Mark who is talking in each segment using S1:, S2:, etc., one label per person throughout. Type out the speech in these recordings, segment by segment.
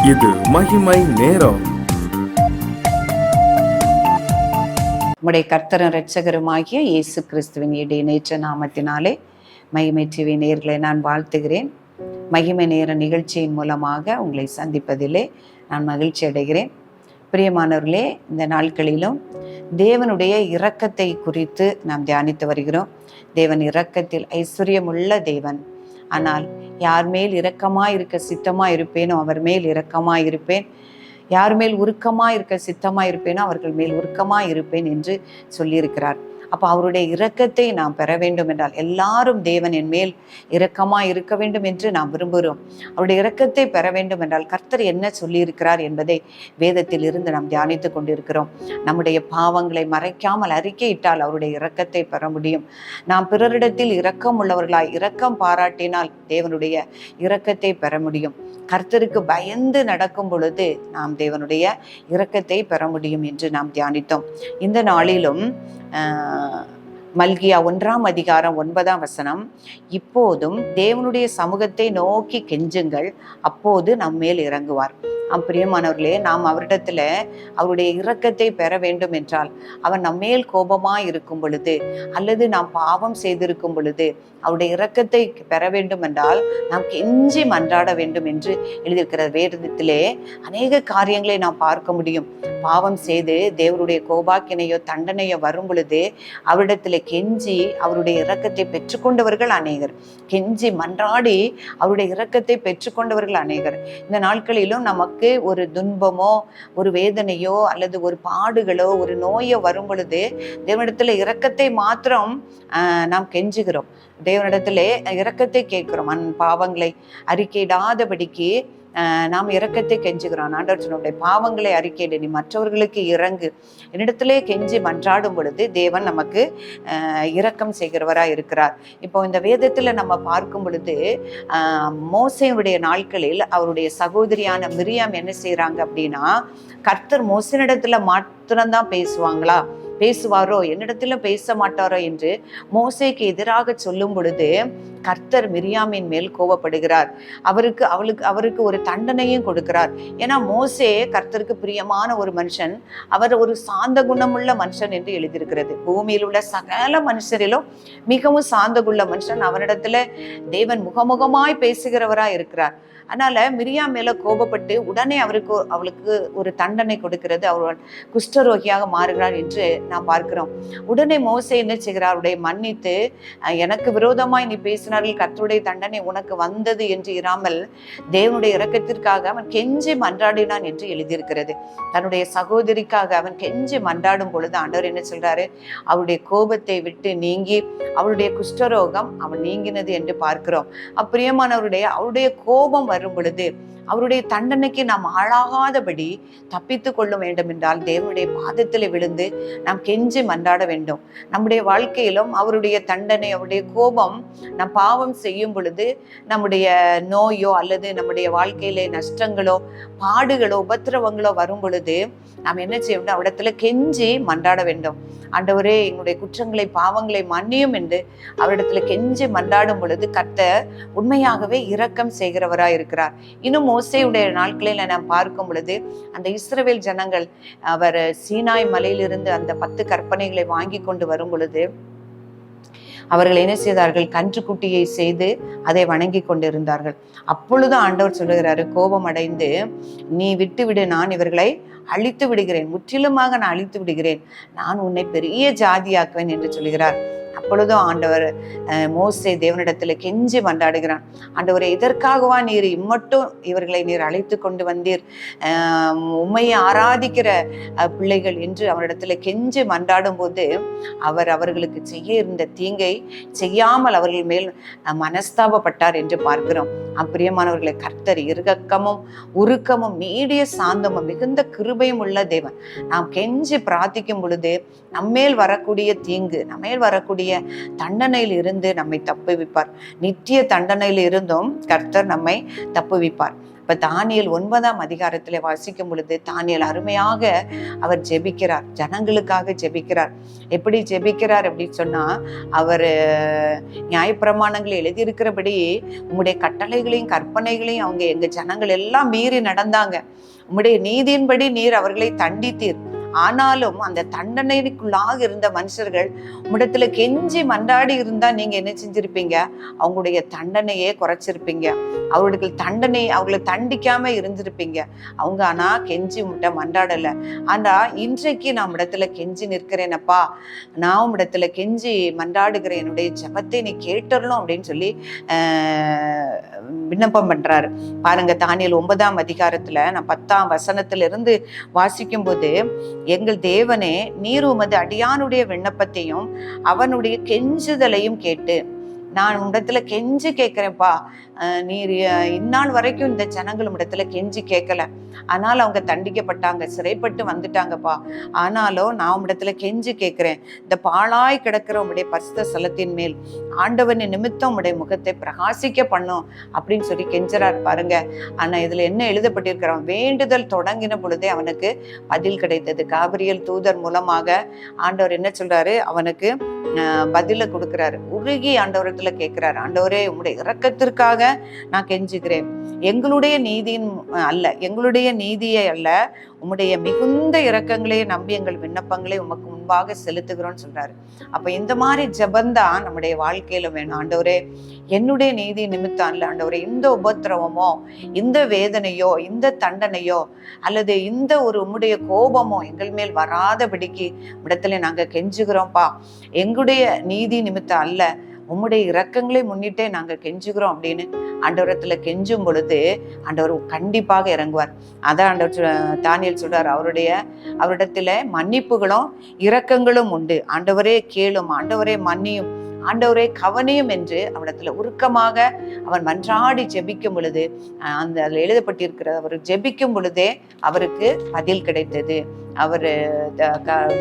S1: இது மகிமை நேரம்.
S2: உம்முடைய கர்த்தரும் இரட்சகருமாகிய இயேசு கிறிஸ்துவின் இடைநேற்ற நாமத்தினாலே மகிமை டிவி நேயர்களை நான் வாழ்த்துகிறேன். மகிமை நேர நிகழ்ச்சியின் மூலமாக உங்களை சந்திப்பதிலே நான் மகிழ்ச்சி அடைகிறேன். பிரியமானவர்களே, இந்த நாட்களிலும் தேவனுடைய இரக்கத்தை குறித்து நாம் தியானித்து வருகிறோம். தேவன் இரக்கத்தில் ஐஸ்வர்யமுள்ள தேவன். ஆனால் யார் மேல் இரக்கமாய் இருக்க சித்தமாய் இருப்பேனோ அவர் மேல் இரக்கமாய் இருப்பேன், யார் மேல் உருக்கமாய் இருக்க சித்தமாய் இருப்பேனோ அவர்கள் மேல் உருக்கமாய் இருப்பேன் என்று சொல்லியிருக்கிறார். அப்போ அவருடைய இரக்கத்தை நாம் பெற வேண்டும் என்றால், எல்லாரும் தேவன் என் மேல் இரக்கமாய் இருக்க வேண்டும் என்று நாம் விரும்புகிறோம். அவருடைய இரக்கத்தை பெற வேண்டும் என்றால் கர்த்தர் என்ன சொல்லியிருக்கிறார் என்பதை வேதத்தில் இருந்து நாம் தியானித்து கொண்டிருக்கிறோம். நம்முடைய பாவங்களை மறைக்காமல் அறிக்கையிட்டால் அவருடைய இரக்கத்தை பெற முடியும். நாம் பிறரிடத்தில் இரக்கம் உள்ளவர்களாய் இரக்கம் பாராட்டினால் தேவனுடைய இரக்கத்தை பெற முடியும். கர்த்தருக்கு பயந்து நடக்கும் பொழுது நாம் தேவனுடைய இரக்கத்தை பெற முடியும் என்று நாம் தியானித்தோம். இந்த நாளிலும் மல்கியா 1ஆம் அதிகாரம் 9ஆம் வசனம், இப்போதும் தேவனுடைய சமூகத்தை நோக்கி கெஞ்சுங்கள், அப்போது நம்மேல் இறங்குவார். பிரியமானவர்களே, நாம் அவரிடத்துல அவருடைய இரக்கத்தை பெற வேண்டும் என்றால், அவர் நம்மேல் கோபமாய் இருக்கும் பொழுது அல்லது நாம் பாவம் செய்திருக்கும் பொழுது அவருடைய இரக்கத்தை பெற வேண்டும் என்றால் நாம் கெஞ்சி மன்றாட வேண்டும் என்று எழுதியிருக்கிற வேதத்திலே அநேக காரியங்களை நாம் பார்க்க முடியும். பாவம் செய்து தேவருடைய கோபாக்கினையோ தண்டனையோ வரும் பொழுது அவரிடத்துல கெஞ்சி அவருடைய இரக்கத்தை பெற்றுக்கொண்டவர்கள் அநேகர். கெஞ்சி மன்றாடி அவருடைய இரக்கத்தை பெற்றுக்கொண்டவர்கள் அநேகர். இந்த நாட்களிலும் நமக்கு ஒரு துன்பமோ ஒரு வேதனையோ அல்லது ஒரு பாடுகளோ ஒரு நோயோ வரும் பொழுது தேவனிடத்துல இரக்கத்தை மாத்திரம் நாம் கெஞ்சுகிறோம். தேவனிடத்திலே இரக்கத்தை கேட்கிறோம். பாவங்களை அறிக்கையிடாதபடிக்கு நாம் இரக்கத்தை கெஞ்சுகிறோம். ஆண்டவருடைய பாவங்களை அறிக்கையிட, நீ மற்றவர்களுக்கு இறங்கு, என்னிடத்திலே கெஞ்சி மன்றாடும் பொழுது தேவன் நமக்கு இரக்கம் செய்கிறவராய் இருக்கிறார். இப்போ இந்த வேதத்துல நம்ம பார்க்கும் பொழுது மோசேயுடைய நாட்களில் அவருடைய சகோதரியான மிரியாம் என்ன செய்யறாங்க அப்படின்னா, கர்த்தர் மோசேனிடத்துல மாத்திரம்தான் பேசுவாரோ என்னிடத்துல பேச மாட்டாரோ என்று மோசேக்கு எதிராக சொல்லும் பொழுது கர்த்தர் மிரியாமின் மேல் கோபப்படுகிறார். அவருக்கு ஒரு தண்டனையும் கொடுக்கிறார். ஏன்னா மோசே கர்த்தருக்கு பிரியமான ஒரு மனுஷன், அவர் ஒரு சாந்த குணமுள்ள மனுஷன் என்று எழுதியிருக்கிறது. பூமியில் உள்ள சகல மனுஷரிலும் மிகவும் சாந்த குண மனுஷன். அவரிடத்துல தேவன் முகமுகமாய் பேசுகிறவராய் இருக்கிறார். அதனால மிரியாம் மேல கோபப்பட்டு உடனே அவளுக்கு ஒரு தண்டனை கொடுக்கிறது. அவள் குஷ்டரோகியாக மாறுகிறார் என்று நாம் பார்க்கிறோம். உடனே மோசே என்ன செய்கிறார்? அவருடைய மன்னித்து, எனக்கு விரோதமாய் நீ பேசினார்கள், கர்த்தருடைய தண்டனை உனக்கு வந்தது என்று இராமல் தேவனுடைய இரக்கத்திற்காக அவன் கெஞ்சி மன்றாடினான் என்று எழுதியிருக்கிறது. தன்னுடைய சகோதரிக்காக அவன் கெஞ்சி மன்றாடும் பொழுது ஆண்டவர் என்ன சொல்றாரு? அவருடைய கோபத்தை விட்டு நீங்கி அவருடைய குஷ்டரோகம் அவன் நீங்கினது என்று பார்க்கிறோம். அவருடைய கோபம் வரும் பொழுது அவருடைய தண்டனைக்கு நாம் ஆளாகாதபடி தப்பித்து கொள்ள வேண்டும் என்றால் தேவனுடைய பாதத்தில் விழுந்து நாம் கெஞ்சி மன்றாட வேண்டும். நம்முடைய வாழ்க்கையிலும் அவருடைய தண்டனை, அவருடைய கோபம், நம் பாவம் செய்யும் பொழுது நம்முடைய நோயோ அல்லது நம்முடைய வாழ்க்கையிலே நஷ்டங்களோ பாடுகளோ உபத்திரவங்களோ வரும் பொழுது நாம் என்ன செய்ய வேண்டும்? அவரிடத்துல கெஞ்சி மன்றாட வேண்டும். ஆண்டவரே, எங்களுடைய குற்றங்களை பாவங்களை மன்னியும் என்று அவரிடத்துல கெஞ்சி மன்றாடும் பொழுது கர்த்தர் உண்மையாகவே இரக்கம் செய்கிறவராய் இருக்கிறார். இன்னும் மோசேயுடைய நாட்களில் நாம் பார்க்கும் பொழுது அந்த இஸ்ரவேல் ஜனங்கள் அவர் சீனாய் மலையிலிருந்து அந்த 10 கற்பனைகளை வாங்கி கொண்டு வரும் பொழுது அவர்கள் என்ன செய்தார்கள்? கன்றுக்குட்டியை செய்து அதை வணங்கி கொண்டிருந்தார்கள். அப்பொழுது ஆண்டவர் சொல்லுகிறாரு, கோபம் அடைந்து, நீ விட்டுவிடு, நான் இவர்களை அழித்து விடுகிறேன், முற்றிலுமாக நான் அழித்து விடுகிறேன், நான் உன்னை பெரிய ஜாதியாக்குவேன் என்று சொல்கிறார். அப்பொழுதும் ஆண்டவர் மோசே தேவனிடத்துல கெஞ்சி மன்றாடுகிறான். ஆண்டவரை, இதற்காகவா நீர் இம்மட்டும் இவர்களை நீர் அழைத்து கொண்டு வந்தீர்? உம்மையை ஆராதிக்கிற பிள்ளைகள் என்று அவரிடத்துல கெஞ்சி மன்றாடும் போது அவர்களுக்கு செய்ய இருந்த தீங்கை செய்யாமல் அவர்கள் மேல் மனஸ்தாபப்பட்டார் என்று பார்க்கிறோம். பிரியமானவர்களை, கர்த்தர் இரக்கமும் உருக்கமும் நீடிய சாந்தமும் மிகுந்த கிருபையும் உள்ள தேவன். நாம் கெஞ்சி பிரார்த்திக்கும் பொழுது நம்மேல் வரக்கூடிய தீங்கு, நம்மேல் வரக்கூடிய தண்டனையில் இருந்து நம்மை தப்புவிப்பார். நித்திய தண்டனையில் இருந்தும் கர்த்தர் நம்மை தப்புவிப்பார். இப்ப தானியேல் 9ஆம் அதிகாரத்துல வாசிக்கும் பொழுது தானியேல் அருமையாக அவர் ஜெபிக்கிறார், ஜனங்களுக்காக ஜெபிக்கிறார். எப்படி ஜெபிக்கிறார் அப்படின்னு சொன்னா, அவர் நியாயப்பிரமாணங்களை எழுதியிருக்கிறபடி உம்முடைய கட்டளைகளையும் கற்பனைகளையும் அவங்க எங்க ஜனங்கள் எல்லாம் மீறி நடந்தாங்க. உம்முடைய நீதியின்படி நீர் அவர்களை தண்டித்தீர். ஆனாலும் அந்த தண்டனைக்குள்ளாக இருந்த மனுஷர்கள் உம்மிடத்துல கெஞ்சி மன்றாடி இருந்தா நீங்க என்ன செஞ்சிருப்பீங்க? அவங்களுடைய தண்டனையே குறைச்சிருப்பீங்க. அவர்களை தண்டிக்காம இருந்திருப்பீங்க. அவங்க ஆனா கெஞ்சி உம்மிட்ட மன்றாடல. ஆனா இன்றைக்கு நான் இடத்துல கெஞ்சி நிற்கிறேனப்பா, நான் உம்மிடத்துல கெஞ்சி மன்றாடுகிறேன், என்னுடைய ஜெபத்தை நீ கேட்டுறணும் அப்படின்னு சொல்லி விண்ணப்பம் பண்றாரு. பாருங்க, தானியேல் 9ஆம் அதிகாரத்துல நான் 10ஆம் வசனத்திலிருந்து வாசிக்கும் போது, எங்கள் தேவனே, நீர் உமது அடியானுடைய விண்ணப்பத்தையும் அவனுடைய கெஞ்சுதலையும் கேட்டு, நான் உம்மிடத்துல கெஞ்சி கேட்கிறேன்ப்பா, நீர் இந்நாள் வரைக்கும் இந்த ஜனங்கள் உம்மிடத்துல கெஞ்சி கேட்கல, ஆனாலும் அவங்க தண்டிக்கப்பட்டாங்க, சிறைப்பட்டு வந்துட்டாங்கப்பா. ஆனாலும் நான் உம்மிடத்துல கெஞ்சி கேட்கிறேன், இந்த பாழாய் கிடக்கிற உம்முடைய பரிசுத்த ஸ்தலத்தின் மேல் ஆண்டவனின் நிமித்தம் உம்முடைய முகத்தை பிரகாசிக்க பண்ணும் அப்படின்னு சொல்லி கெஞ்சுறாரு பாருங்க. ஆனா இதுல என்ன எழுதப்பட்டிருக்கிறான்? வேண்டுதல் தொடங்கின பொழுதே அவனுக்கு பதில் கிடைத்தது. காபிரியேல் தூதர் மூலமாக ஆண்டவர் என்ன சொல்றாரு? அவனுக்கு பதில கொடுக்கிறாரு. உருகி ஆண்டவரத்துல கேட்கிறாரு, ஆண்டவரே, உம்முடைய இரக்கத்திற்காக நான் கெஞ்சுகிறேன், எங்களுடைய நீதியின் அல்ல, எங்களுடைய நீதியை அல்ல, உம்முடைய மிகுந்த இரக்கங்களையே நம்பி எங்கள் விண்ணப்பங்களை உமக்கு முன்பாக செலுத்துகிறோம்னு சொல்றாரு. அப்ப இந்த மாதிரி ஜெபந்தான் நம்முடைய வாழ்க்கையில வேணும். ஆண்டவரே, என்னுடைய நீதி நிமித்தம் அல்ல ஆண்டவரே, இந்த உபத்திரவமோ, இந்த வேதனையோ, இந்த தண்டனையோ, அல்லது இந்த ஒரு உம்முடைய கோபமோ எங்கள் மேல் வராதபடிக்கு இடத்துல நாங்க கெஞ்சுகிறோம்ப்பா. எங்களுடைய நீதி நிமித்தம் அல்ல, உம்முடைய இரக்கங்களை முன்னிட்டே நாங்க கெஞ்சுகிறோம் அப்படின்னு ஆண்டவரத்துல கெஞ்சும் பொழுது ஆண்டவர் கண்டிப்பாக இறங்குவார். அதான் ஆண்டவர் தானியேல் சொல்றார், அவரிடத்துல மன்னிப்புகளும் இரக்கங்களும் உண்டு. ஆண்டவரே கேளும், ஆண்டவரே மன்னியும், ஆண்டவரே கவனியும் என்று அவனிடத்துல உருக்கமாக அவன் மன்றாடி ஜெபிக்கும் பொழுது, அந்த அதில் எழுதப்பட்டிருக்கிற அவர் ஜெபிக்கும் பொழுதே அவருக்கு பதில் கிடைத்தது. அவர்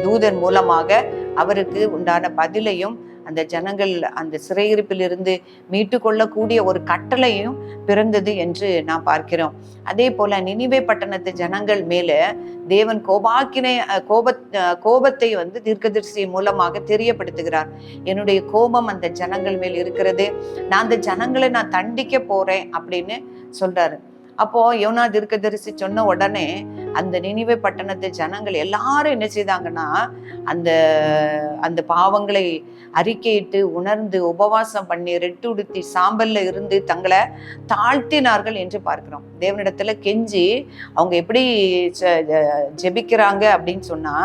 S2: தூதன் மூலமாக அவருக்கு உண்டான பதிலையும் அந்த ஜனங்கள் அந்த சிறையிருப்பிலிருந்து மீட்டு கொள்ளக்கூடிய ஒரு கட்டளையும் பிறந்தது என்று நாம் பார்க்கிறோம். அதே போல நினிவே பட்டணத்து ஜனங்கள் மேல தேவன் கோபத்தை தீர்க்கதரிசி மூலமாக தெரியப்படுத்துகிறார். என்னுடைய கோபம் அந்த ஜனங்கள் மேல் இருக்கிறது, நான் அந்த ஜனங்களை நான் தண்டிக்க போறேன் அப்படின்னு சொல்றாரு. அப்போ யோனா தீர்க்கதரிசி சொன்ன உடனே அந்த நினிவே பட்டணத்து ஜனங்கள் எல்லாரும் என்ன செய்தாங்கன்னா, அந்த பாவங்களை அறிக்கையிட்டு உணர்ந்து உபவாசம் பண்ணி ரெட்டு உடுத்தி சாம்பல்ல இருந்து தங்களை தாழ்த்தினார்கள் என்று பார்க்கிறோம். தேவனிடத்துல கெஞ்சி அவங்க எப்படி ஜெபிக்கிறாங்க அப்படின்னு சொன்னா,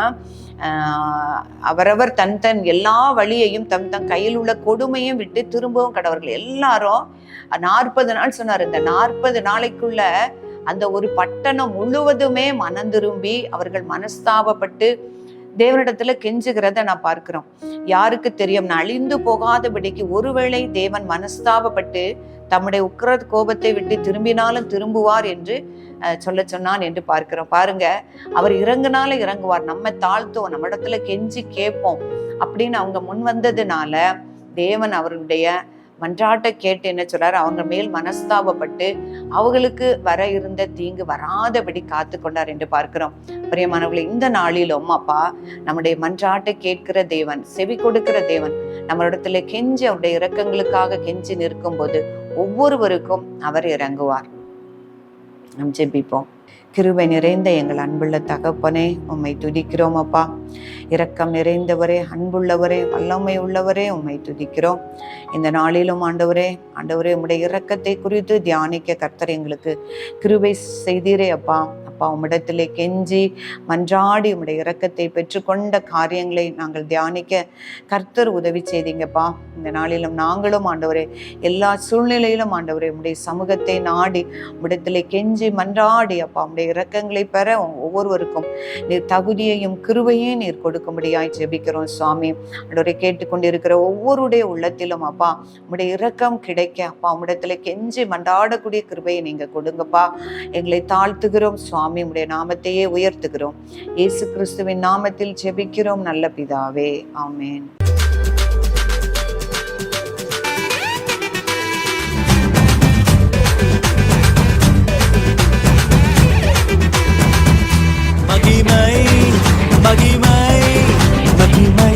S2: அவரவர் தன் எல்லா வழியையும் தம் கையில் உள்ள கொடுமையும் விட்டு திரும்பவும் கடவர்கள். எல்லாரும் 40 நாள் சொன்னார். இந்த 40 நாளைக்குள்ள அந்த ஒரு பட்டணம் முழுவதுமே மனம் திரும்பி அவர்கள் மனஸ்தாபப்பட்டு தேவனிடத்துல கெஞ்சுகிறத நான் பார்க்கிறோம். யாருக்கு தெரியும், அழிந்து போகாதபடிக்கு ஒருவேளை தேவன் மனஸ்தாபப்பட்டு தம்முடைய உக்கிர கோபத்தை விட்டு திரும்பினாலும் திரும்புவார் என்று சொல்ல சொன்னான் என்று பார்க்கிறோம். பாருங்க, அவர் இறங்குனாலும் இறங்குவார், நம்ம தாழ்த்துவோம், நம்ம இடத்துல கெஞ்சி கேட்போம் அப்படின்னு அவங்க முன் வந்ததுனால தேவன் அவர்களுடைய மன்றாட்டை கேட்டு என்ன சொல்றாரு, அவங்க மேல் மனஸ்தாபப்பட்டு அவங்களுக்கு வர இருந்த தீங்கு வராதபடி காத்து கொண்டார் என்று பார்க்கிறோம். பிரியமானவர்களே, இந்த நாளிலும் அப்பா நம்முடைய மன்றாட்டை கேட்கிற தேவன், செவி கொடுக்கிற தேவன், நம்மளிடத்துல கெஞ்சி அவருடைய இரக்கங்களுக்காக கெஞ்சி நிற்கும் போது ஒவ்வொருவருக்கும் அவர் இறங்குவார். நம் ஜெபிப்போம். கிருபை நிறைந்த எங்கள் அன்புள்ள தகப்பனே, உம்மை துதிக்கிறோம் அப்பா. இரக்கம் நிறைந்தவரே, அன்புள்ளவரே, வல்லமை உள்ளவரே, உம்மை துதிக்கிறோம். இந்த நாளிலும் ஆண்டவரே உம்முடைய இரக்கத்தை குறித்து தியானிக்க கர்த்தர் எங்களுக்கு கிருபை செய்தீரே அப்பா. உம்மிடத்திலே கெஞ்சி மன்றாடி உம்முடைய இரக்கத்தை பெற்றுக்கொண்ட காரியங்களை நாங்கள் தியானிக்க கர்த்தர் உதவி செய்தீங்கப்பா. இந்த நாளிலும் நாங்களும் ஆண்டவரே எல்லா சூழ்நிலையிலும் ஆண்டவரே உம்முடைய சமூகத்தை நாடி உம்மிடத்திலே கெஞ்சி மன்றாடி அப்பா உம்முடைய இரக்கங்களை பெற ஒவ்வொருவருக்கும் நீர் தகுதியையும் கிருபையும் நீர் கொடுக்கும்படியாய் ஜெபிக்கிறோம் சுவாமி. ஆண்டவரை கேட்டுக்கொண்டிருக்கிற ஒவ்வொருடைய உள்ளத்திலும் அப்பா உம்முடைய இரக்கம் கிடைக்க அப்பா உம்மிடத்திலே கெஞ்சி மன்றாடக்கூடிய கிருபையை நீங்க கொடுங்கப்பா. எங்களை தாழ்த்துகிறோம் சுவாமி, உம்முடைய நாமத்தையே உயர்த்துகிறோம். இயேசு கிறிஸ்துவின் நாமத்தில் ஜெபிக்கிறோம் நல்ல பிதாவே, ஆமென்.
S3: மகிமை மகிமை மகிமை